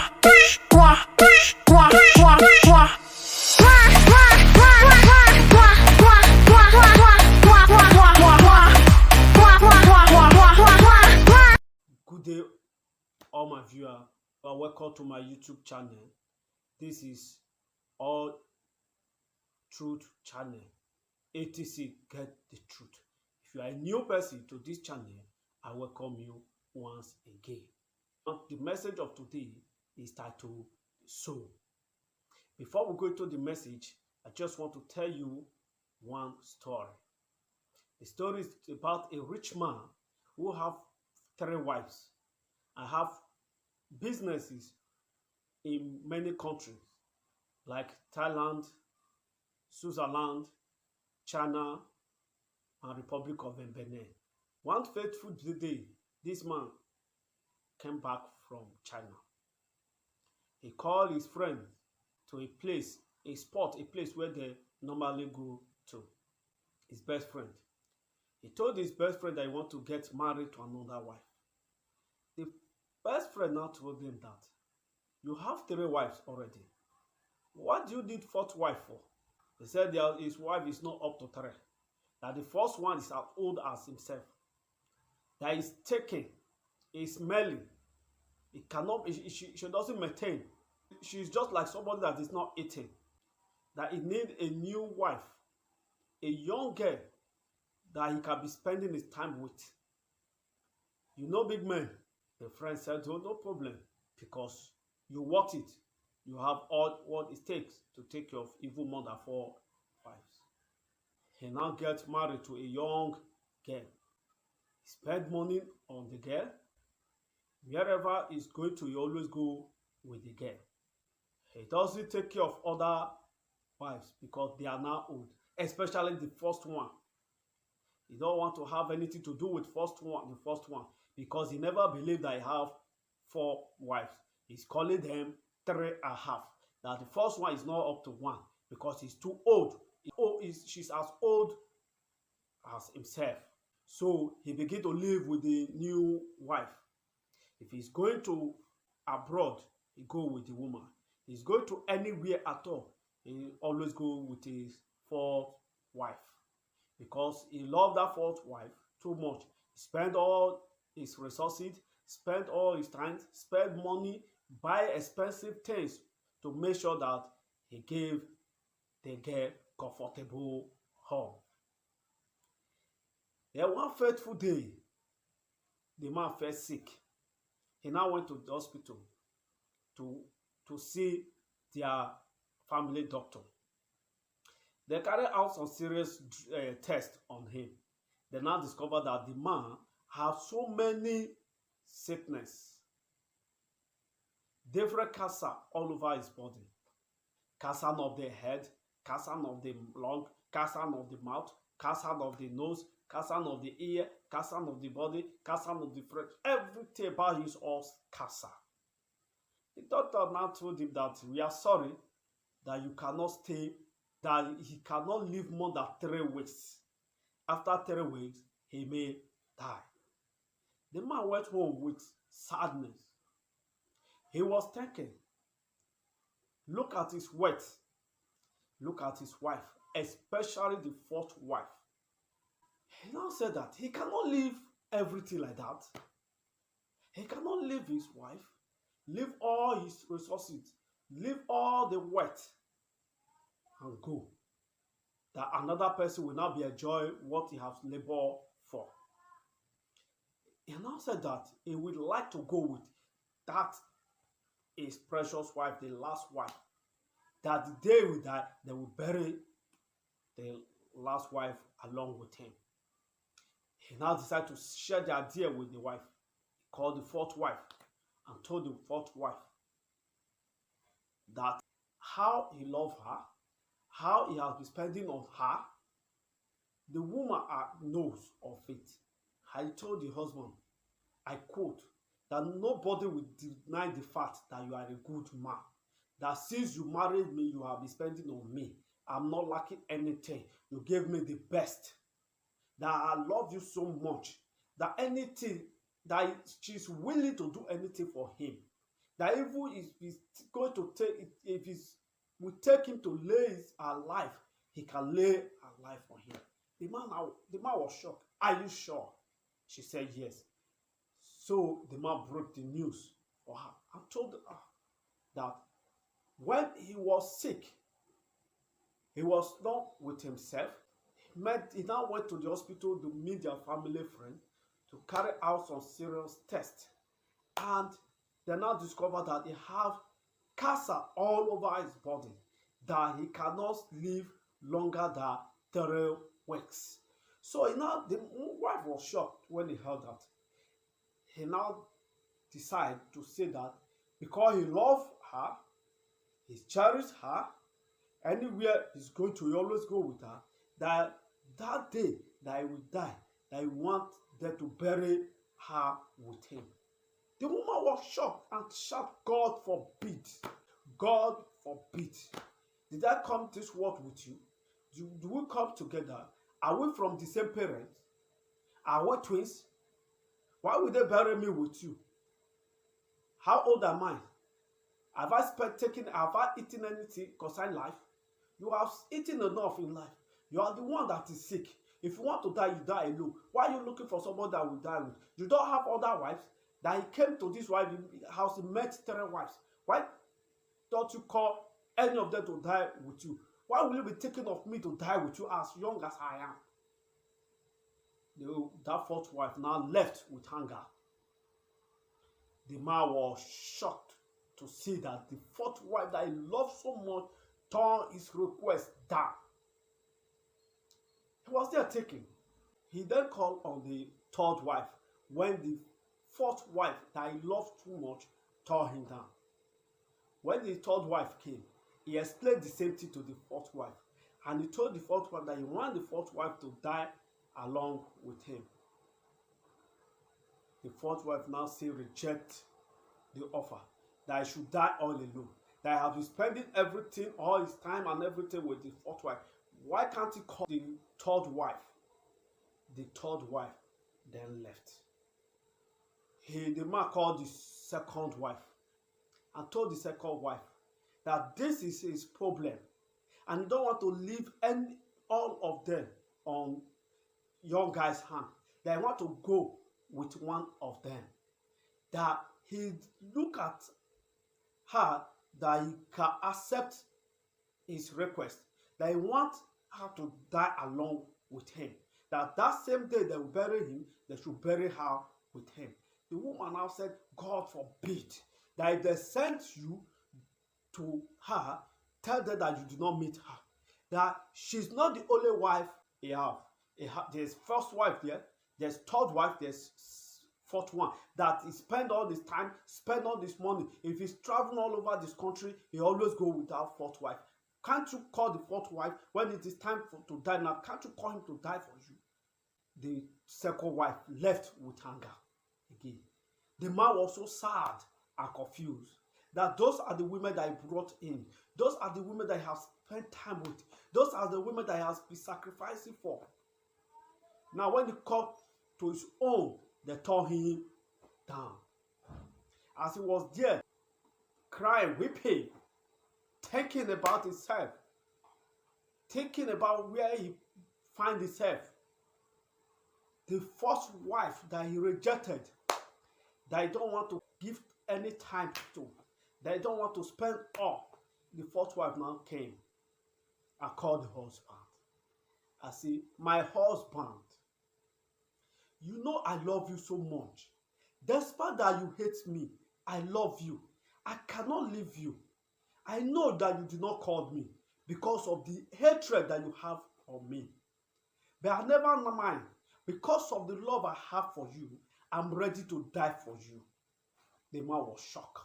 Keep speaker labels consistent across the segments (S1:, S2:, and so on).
S1: Good day, all my viewers. Welcome to my YouTube channel. This is All Truth Channel. ATC Get the Truth. If you are a new person to this channel, I welcome you once again. The message of today is titled Soul. Before we go into the message, I just want to tell you one story. The story is about a rich man who have 3 wives and have businesses in many countries like Thailand, Switzerland, China, and Republic of Benin. One fateful day, this man came back from China. He called his friend to a place where they normally go to, his best friend. He told his best friend that he want to get married to another wife. The best friend now told him that you have 3 wives already. What do you need 4th wife for? He said that his wife is not up to 3. That the first one is as old as himself. That is taken, is smelling. It cannot. She doesn't maintain. She's just like somebody that is not eating. That he need a new wife, a young girl that he can be spending his time with. You know, big man. The friend said, "Oh, no problem, because you want it. You have all what it takes to take care of even more than 4 wives." He now gets married to a young girl. He spend money on the girl. Wherever he's going to, he always go with the girl. He doesn't take care of other wives because they are now old, especially the first one. He don't want to have anything to do with the first one, because he never believed that he have 4 wives. He's calling them 3.5. That the first one is not up to 1 because he's too old. She's as old as himself. So he began to live with the new wife. If he's going to abroad, he go with the woman. He's going to anywhere at all, he always go with his 4th wife. Because he loved that 4th wife too much. He spent all his resources, spend all his time, spend money, buy expensive things to make sure that he gave the girl comfortable home. Then one fateful day, the man fell sick. He now went to the hospital to see their family doctor. They carried out some serious tests on him. They now discovered that the man has so many sickness, different cancer all over his body. Cancer of the head, cancer of the lung, cancer of the mouth, cancer of the nose, cancer of the ear, cancer of the body, cancer of the throat. Everything about him is all cancer. The doctor now told him that we are sorry that you cannot stay, that he cannot live more than 3 weeks. After 3 weeks, he may die. The man went home with sadness. He was thinking, look at his wealth, look at his wife, especially the 4th wife. He now said that he cannot leave everything like that. He cannot leave his wife, leave all his resources, leave all the wealth, and go. That another person will now be enjoying what he has labored for. He now said that he would like to go with that his precious wife, the last wife. That the day we die, they will bury the last wife along with him. He now decided to share the idea with the wife. He called the 4th wife and told the 4th wife that how he loved her, how he has been spending on her. The woman knows of it. I told the husband, I quote, that nobody will deny the fact that you are a good man. That since you married me, you have been spending on me. I'm not lacking anything. You gave me the best. That I love you so much. That anything, that she's willing to do anything for him. That even if he's going to take, if he's will take him to lay her life, he can lay her life on him. The man was shocked. Are you sure? She said yes. So the man broke the news for her and told her that when he was sick, he was not with himself. He now went to the hospital to meet their family friend to carry out some serious tests. And they now discovered that he have cancer all over his body, that he cannot live longer than 3 weeks. So the wife was shocked when he heard that. He now decided to say that because he loved her, he cherished her, anywhere he's going to, he always go with her, that day that he will die, that he want them to bury her with him. The woman was shocked and shouted, God forbid. God forbid. Did I come this world with you? Do we come together? Are we from the same parents? Are we twins? Why would they bury me with you? How old am I? Have I eaten anything concerning life? You have eaten enough in life. You are the one that is sick. If you want to die, you die alone. Why are you looking for someone that will die with? You don't have other wives? That he came to this wife house, he met 3 wives. Why don't you call any of them to die with you? Why will you be thinking of me to die with you as young as I am? That 4th wife now left with anger. The man was shocked to see that the 4th wife that he loved so much turned his request down. He was there taken. He then called on the 3rd wife when the 4th wife that he loved too much tore him down. When the 3rd wife came, he explained the same thing to the 4th wife. And he told the 4th wife that he wanted the 4th wife to die along with him. The 4th wife now say reject the offer, that he should die all alone. That he has been spending everything, all his time and everything with the 4th wife. Why can't he call the 3rd wife? The 3rd wife then left. The man called the 2nd wife and told the 2nd wife that this is his problem and he don't want to leave all of them on young guy's hand. That he want to go with one of them. That he look at her, that he can accept his request. That he want her to die along with him. That same day they will bury him, they should bury her with him. The woman now said, God forbid, that if they sent you to her, tell them that you do not meet her. That she's not the only wife he have. There's 1st wife there, there's 3rd wife, there's 4th one. That he spend all this time, spend all this money. If he's traveling all over this country, he always go without 4th wife. Can't you call the 4th wife when it is time to die now? Can't you call him to die for you? The 2nd wife left with anger again. The man was so sad and confused that those are the women that he brought in. Those are the women that he has spent time with. Those are the women that he has been sacrificing for. Now when he called to his own, they tore him down. As he was there, crying, weeping, thinking about himself, thinking about where he find himself. The 1st wife that he rejected, that he don't want to give any time to, that he don't want to spend all, the 4th wife now came and called the husband. I say, my husband, you know I love you so much. Despite that you hate me, I love you. I cannot leave you. I know that you did not call me because of the hatred that you have for me. But I never mind. Because of the love I have for you, I'm ready to die for you. The man was shocked.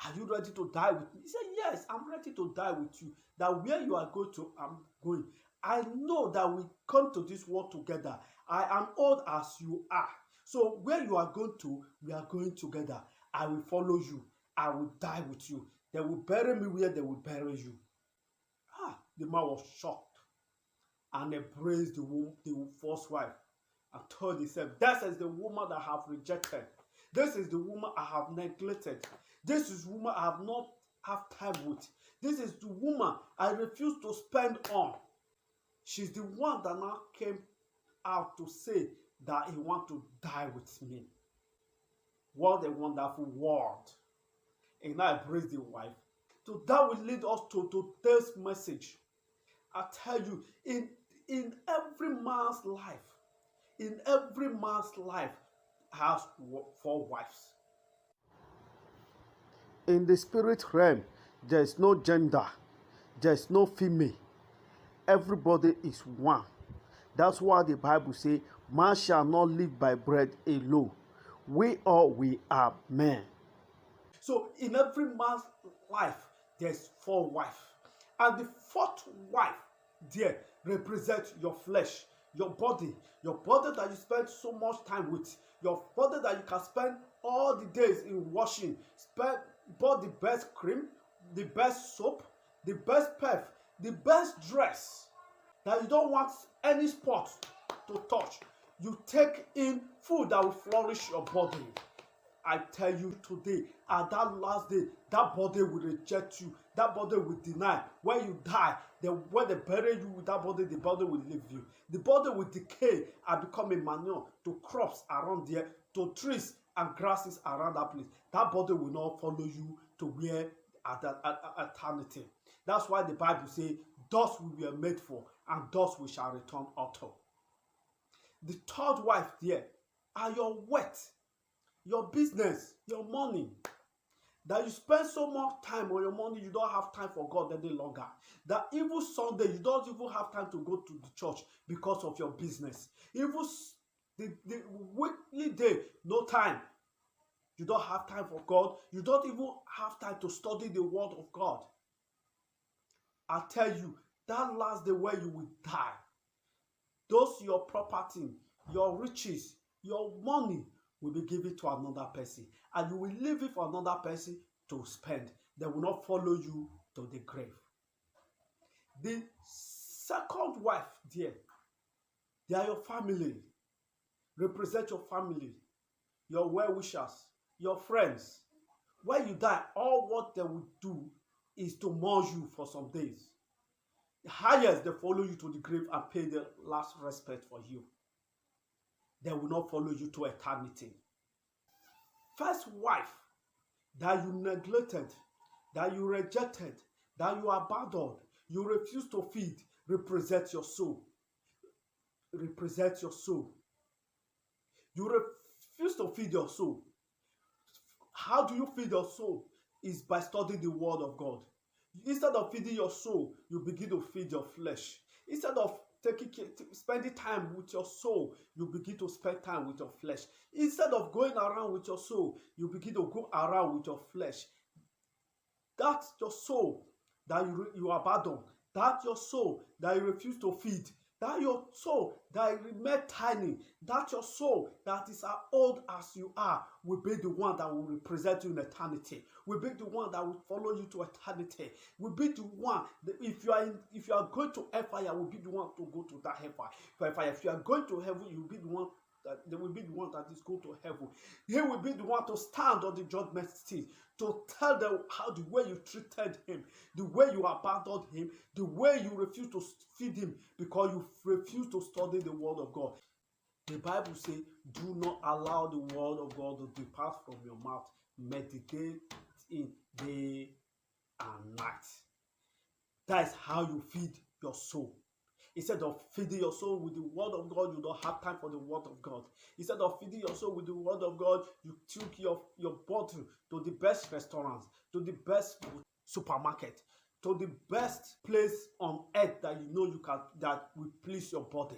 S1: Are you ready to die with me? He said, yes, I'm ready to die with you. That where you are going to, I'm going. I know that we come to this world together. I am old as you are. So where you are going to, we are going together. I will follow you. I will die with you. They will bury me where they will bury you. The man was shocked and embraced the 1st wife and told himself, this is the woman that I have rejected. This is the woman I have neglected. This is woman I have not have time with. This is the woman I refuse to spend on. She's the one that now came out to say that he wants to die with me. What a wonderful word. And I praise the wife. So that will lead us to today's message. I tell you, in every man's life has 4 wives. In the spirit realm, there is no gender, there is no female. Everybody is one. That's why the Bible says, man shall not live by bread alone. We are men. So in every man's life, there's 4 wives. And the 4th wife there represents your flesh, your body that you spend so much time with, your body that you can spend all the days in washing, bought the best cream, the best soap, the best perf, the best dress, that you don't want any spot to touch. You take in food that will flourish your body. I tell you today, at that last day, that body will reject you. That body will deny. When you die, when they bury you with that body, the body will leave you. The body will decay and become a manure to crops around there, to trees and grasses around that place. That body will not follow you to where at eternity. That's why the Bible says, dust we were made for, and dust we shall return unto. The 3rd wife there are your wealth, your business, your money. That you spend so much time on your money, you don't have time for God any longer. That even Sunday, you don't even have time to go to the church because of your business. Even the weekly day, no time. You don't have time for God. You don't even have time to study the word of God. I tell you, that last day where you will die, those your property, your riches, your money will be given to another person, and you will leave it for another person to spend. They will not follow you to the grave. The 2nd wife there, they are your family. Represent your family, your well-wishers, your friends. When you die, all what they will do is to mourn you for some days. The highest, they follow you to the grave and pay the last respect for you. They will not follow you to eternity. 1st wife that you neglected, that you rejected, that you abandoned, you refuse to feed, represent your soul. Represent your soul. You refuse to feed your soul. How do you feed your soul? Is by studying the word of God. Instead of feeding your soul, you begin to feed your flesh. Instead of spending time with your soul, you begin to spend time with your flesh. Instead of going around with your soul, you begin to go around with your flesh. That's your soul that you abandon. That's your soul that you refuse to feed. That's your soul that remain tiny. That's your soul that is as old as you are will be the one that will represent you in eternity. Will be the one that will follow you to eternity. Will be the one that if you are going to hellfire, will be the one to go to that hellfire. If you are going to heaven, you will be the one. They will be the one that is going to heaven. He will be the one to stand on the judgment seat to tell them how the way you treated him, the way you abandoned him, the way you refuse to feed him because you refuse to study the word of God. The Bible says, do not allow the word of God to depart from your mouth. Meditate in day and night. That is how you feed your soul. Instead of feeding your soul with the word of God, you don't have time for the word of God. Instead of feeding your soul with the word of God, you took your bottle to the best restaurants, to the best supermarket, to the best place on earth that you know you can, that will please your body.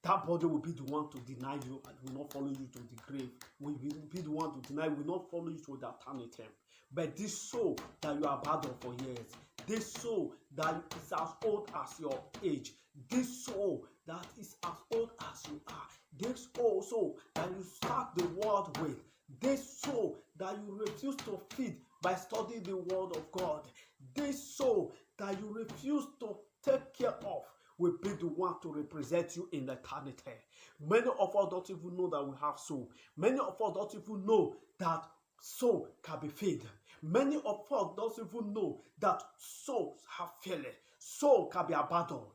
S1: That body will be the one to deny you and will not follow you to the grave. Will be the one to deny, will not follow you to the eternity. But this soul that you abandoned for years, this soul that is as old as your age, this soul that is as old as you are, this soul that you start the world with, this soul that you refuse to feed by studying the word of God, this soul that you refuse to take care of, will be the one to represent you in eternity. Many of us don't even know that we have soul. Many of us don't even know that soul can be fed. Many of us don't even know that souls have feelings. Soul can be abandoned.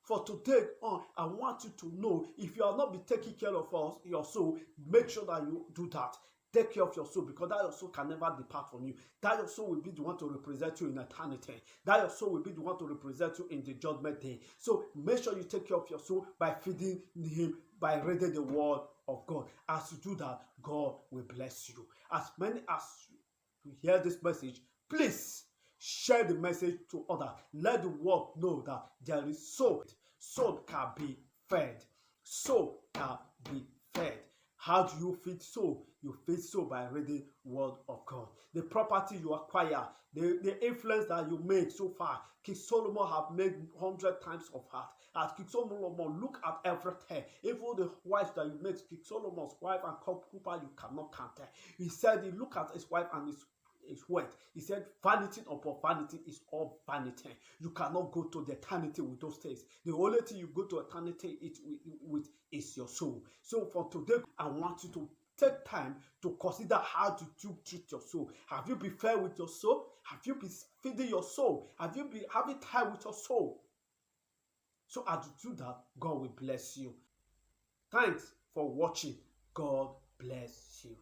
S1: For today on, I want you to know, if you are not be taking care of your soul, make sure that you do that. Take care of your soul, because that your soul can never depart from you. That your soul will be the one to represent you in eternity. That your soul will be the one to represent you in the judgment day. So make sure you take care of your soul by feeding him, by reading the word of God. As you do that, God will bless you. As many as you hear this message, please share the message to others. Let the world know that there is soul. Soul can be fed. Soul can be fed. How do you feed soul? You feed soul by reading word of God. The property you acquire, the influence that you made so far, King Solomon have made 100 times of that. As King Solomon, look at everything. Even the wives that you make, King Solomon's wife and concubine, you cannot count it. He said, he look at his wife and his wealth. He said, vanity upon vanity is all vanity. You cannot go to the eternity with those things. The only thing you go to eternity with is your soul. So for today, I want you to take time to consider how to treat your soul. Have you been fair with your soul? Have you been feeding your soul? Have you been having time with your soul? So as you do that, God will bless you. Thanks for watching. God bless you.